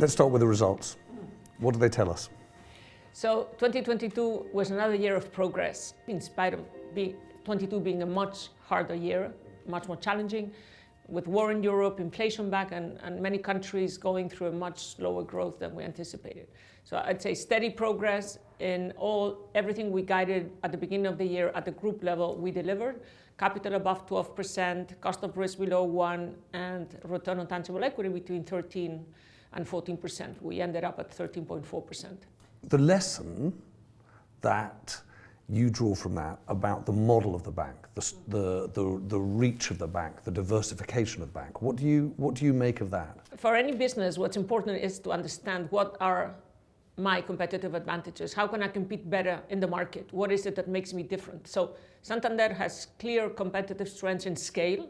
Let's start with the results. What do they tell us? So 2022 was another year of progress, in spite of 22 being a much harder year, much more challenging, with war in Europe, inflation back, and many countries going through a much slower growth than we anticipated. So I'd say steady progress in everything we guided at the beginning of the year at the group level, we delivered. Capital above 12%, cost of risk below 1%, and return on tangible equity between 13 and 14%. We ended up at 13.4%. The lesson that you draw from that about the model of the bank, the reach of the bank, the diversification of the bank, what do you make of that? For any business, what's important is to understand what are my competitive advantages. How can I compete better in the market? What is it that makes me different? So Santander has clear competitive strengths in scale,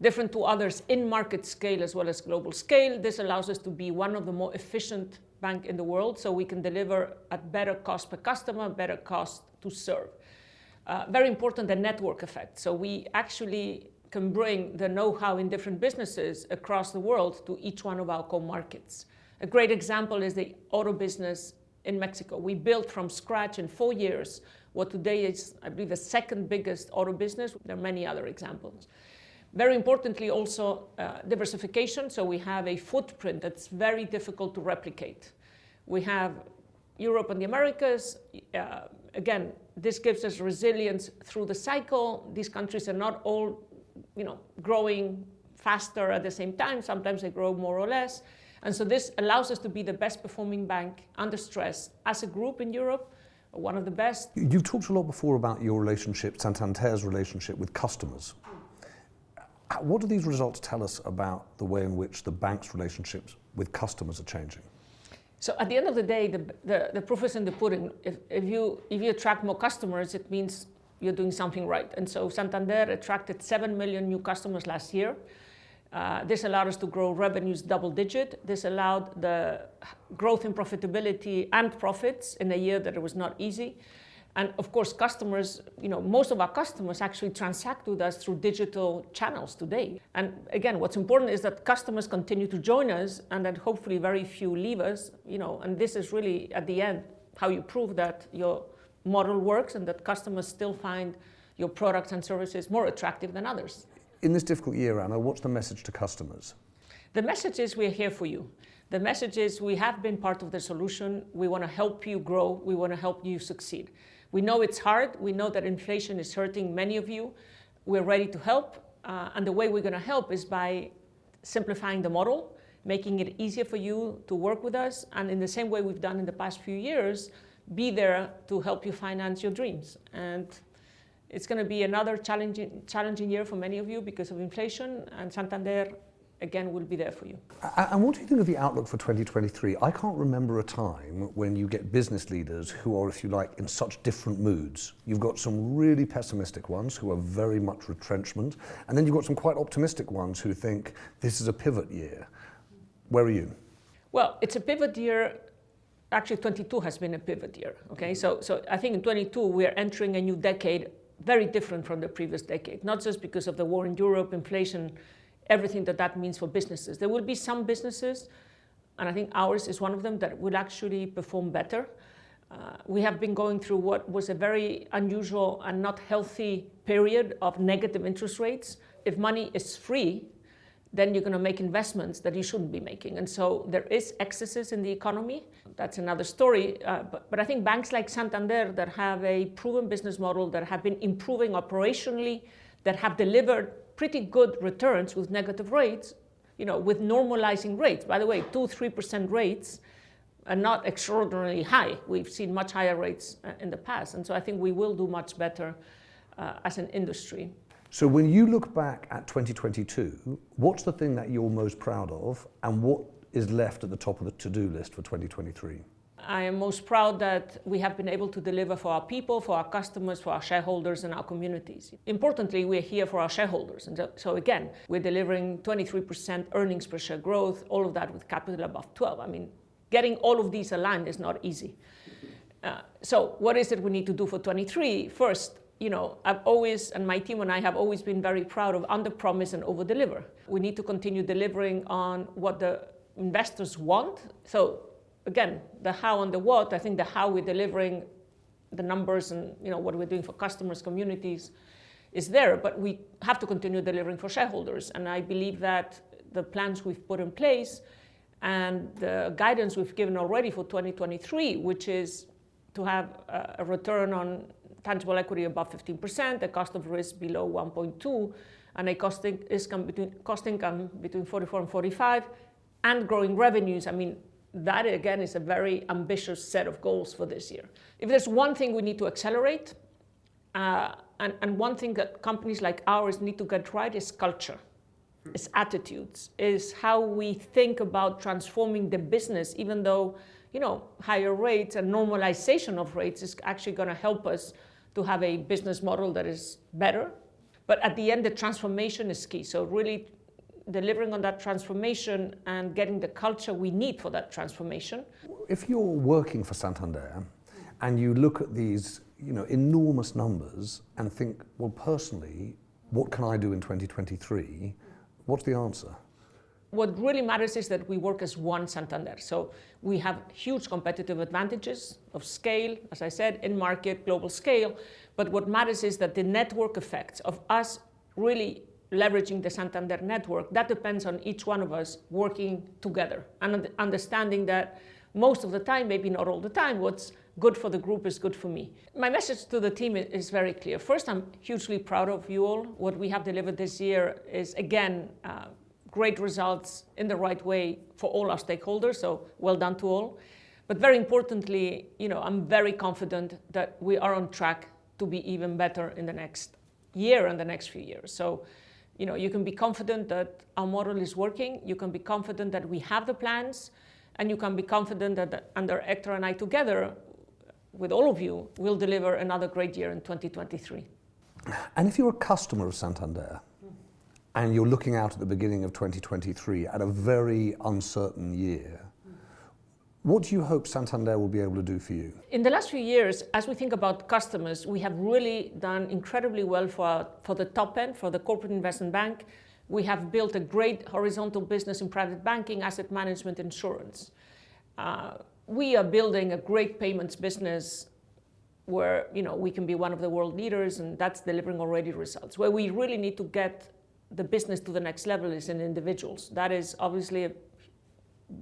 different to others in market scale as well as global scale. This allows us to be one of the more efficient bank in the world, so we can deliver at better cost per customer, better cost to serve. Very important, the network effect. So we actually can bring the know-how in different businesses across the world to each one of our core markets. A great example is the auto business in Mexico. We built from scratch in 4 years what today is, I believe, the second biggest auto business. There are many other examples. Very importantly also, diversification. So we have a footprint that's very difficult to replicate. We have Europe and the Americas. Again, this gives us resilience through the cycle. These countries are not all, growing faster at the same time. Sometimes they grow more or less. And so this allows us to be the best performing bank under stress as a group in Europe, one of the best. You've talked a lot before about your relationship, Santander's relationship with customers. What do these results tell us about the way in which the bank's relationships with customers are changing? So at the end of the day, the proof is in the pudding. If you attract more customers, it means you're doing something right. And so Santander attracted 7 million new customers last year. This allowed us to grow revenues double digit. This allowed the growth in profitability and profits in a year that it was not easy. And of course, customers, most of our customers actually transact with us through digital channels today. And again, what's important is that customers continue to join us and that hopefully very few leave us, and this is really at the end how you prove that your model works and that customers still find your products and services more attractive than others. In this difficult year, Anna, what's the message to customers? The message is we're here for you. The message is we have been part of the solution. We want to help you grow. We want to help you succeed. We know it's hard. We know that inflation is hurting many of you. We're ready to help. And the way we're going to help is by simplifying the model, making it easier for you to work with us. And in the same way we've done in the past few years, be there to help you finance your dreams. And it's going to be another challenging year for many of you because of inflation. And Santander, again, will be there for you. And what do you think of the outlook for 2023? I can't remember a time when you get business leaders who are, if you like, in such different moods. You've got some really pessimistic ones who are very much retrenchment, and then you've got some quite optimistic ones who think this is a pivot year. Where are you? Well, it's a pivot year. Actually, 22 has been a pivot year. Okay, so I think in 22 we are entering a new decade, very different from the previous decade. Not just because of the war in Europe, inflation, everything that means for businesses. There will be some businesses, and I think ours is one of them, that will actually perform better. We have been going through what was a very unusual and not healthy period of negative interest rates. If money is free, then you're going to make investments that you shouldn't be making. And so there is excesses in the economy. That's another story. But I think banks like Santander that have a proven business model, that have been improving operationally, that have delivered pretty good returns with negative rates, with normalizing rates. By the way, 2-3% rates are not extraordinarily high. We've seen much higher rates in the past. And so I think we will do much better as an industry. So when you look back at 2022, what's the thing that you're most proud of, and what is left at the top of the to-do list for 2023? I am most proud that we have been able to deliver for our people, for our customers, for our shareholders and our communities. Importantly, we're here for our shareholders. And so again, we're delivering 23% earnings per share growth, all of that with capital above 12. I mean, getting all of these aligned is not easy. So what is it we need to do for 23? First, I've always, and my team and I have always been very proud of under-promise and over-deliver. We need to continue delivering on what investors want. So again, the how and the what, I think the how we're delivering the numbers and what we're doing for customers, communities is there, but we have to continue delivering for shareholders. And I believe that the plans we've put in place and the guidance we've given already for 2023, which is to have a return on tangible equity above 15%, a cost of risk below 1.2, and a cost income between 44 and 45, and growing revenues. I mean, that again is a very ambitious set of goals for this year. If there's one thing we need to accelerate, and one thing that companies like ours need to get right is culture, is attitudes, is how we think about transforming the business, even though higher rates and normalization of rates is actually going to help us to have a business model that is better. But at the end, the transformation is key. So really delivering on that transformation and getting the culture we need for that transformation. If you're working for Santander and you look at these enormous numbers and think, well, personally, what can I do in 2023? What's the answer? What really matters is that we work as one Santander. So we have huge competitive advantages of scale, as I said, in market, global scale. But what matters is that the network effects of us really leveraging the Santander network, that depends on each one of us working together and understanding that most of the time, maybe not all the time, what's good for the group is good for me. My message to the team is very clear. First, I'm hugely proud of you all. What we have delivered this year is, again, great results in the right way for all our stakeholders, so well done to all. But very importantly, I'm very confident that we are on track to be even better in the next year and the next few years. So, you can be confident that our model is working, you can be confident that we have the plans, and you can be confident that under Hector and I together, with all of you, we'll deliver another great year in 2023. And if you're a customer of Santander, and you're looking out at the beginning of 2023 at a very uncertain year, what do you hope Santander will be able to do for you? In the last few years, as we think about customers, we have really done incredibly well for the top end, for the corporate investment bank. We have built a great horizontal business in private banking, asset management, insurance. We are building a great payments business where we can be one of the world leaders, and that's delivering already results. Where we really need to get the business to the next level is in individuals. That is obviously a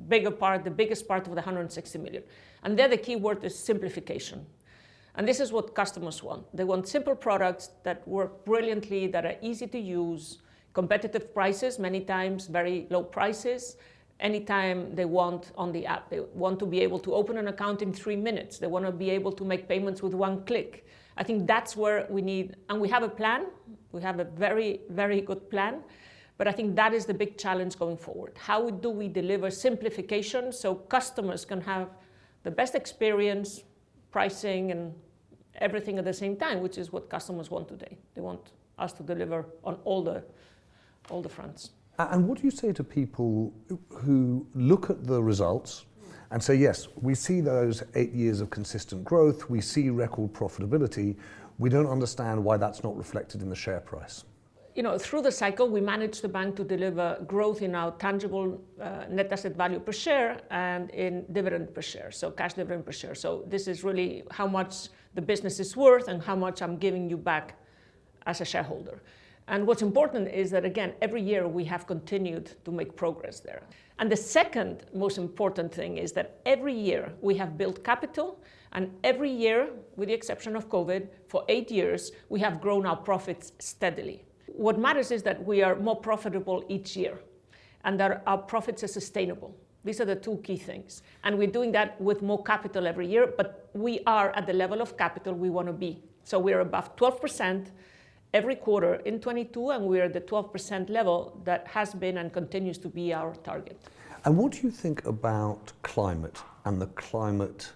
bigger part, the biggest part of the 160 million. And there the key word is simplification. And this is what customers want. They want simple products that work brilliantly, that are easy to use, competitive prices, many times very low prices, anytime they want on the app. They want to be able to open an account in 3 minutes. They want to be able to make payments with one click. I think that's where we need, and we have a plan. We have a very, very good plan. But I think that is the big challenge going forward. How do we deliver simplification so customers can have the best experience, pricing, and everything at the same time, which is what customers want today. They want us to deliver on all the fronts. And what do you say to people who look at the results and say, yes, we see those 8 years of consistent growth, we see record profitability, we don't understand why that's not reflected in the share price? Through the cycle, we managed the bank to deliver growth in our tangible net asset value per share and in dividend per share, so cash dividend per share. So this is really how much the business is worth and how much I'm giving you back as a shareholder. And what's important is that, again, every year we have continued to make progress there. And the second most important thing is that every year we have built capital, and every year, with the exception of COVID, for 8 years, we have grown our profits steadily. What matters is that we are more profitable each year and that our profits are sustainable. These are the two key things. And we're doing that with more capital every year, but we are at the level of capital we want to be. So we're above 12% every quarter in 22, and we're at the 12% level that has been and continues to be our target. And what do you think about climate and the climate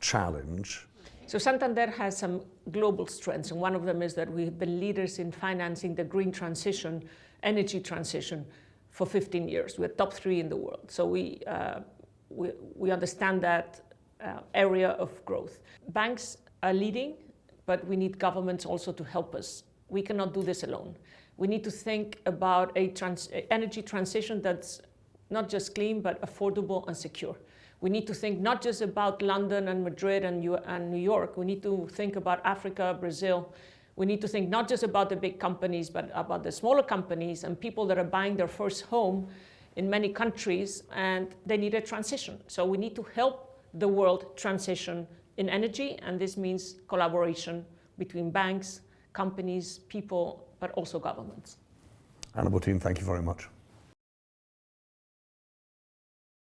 challenge? So Santander has some global strengths, and one of them is that we've been leaders in financing the green transition, energy transition, for 15 years. We're top 3 in the world. So we understand that area of growth. Banks are leading, but we need governments also to help us. We cannot do this alone. We need to think about an energy transition that's not just clean, but affordable and secure. We need to think not just about London and Madrid and New York. We need to think about Africa, Brazil. We need to think not just about the big companies, but about the smaller companies and people that are buying their first home in many countries, and they need a transition. So we need to help the world transition in energy, and this means collaboration between banks, companies, people, but also governments. Anna BOTÍN, thank you very much.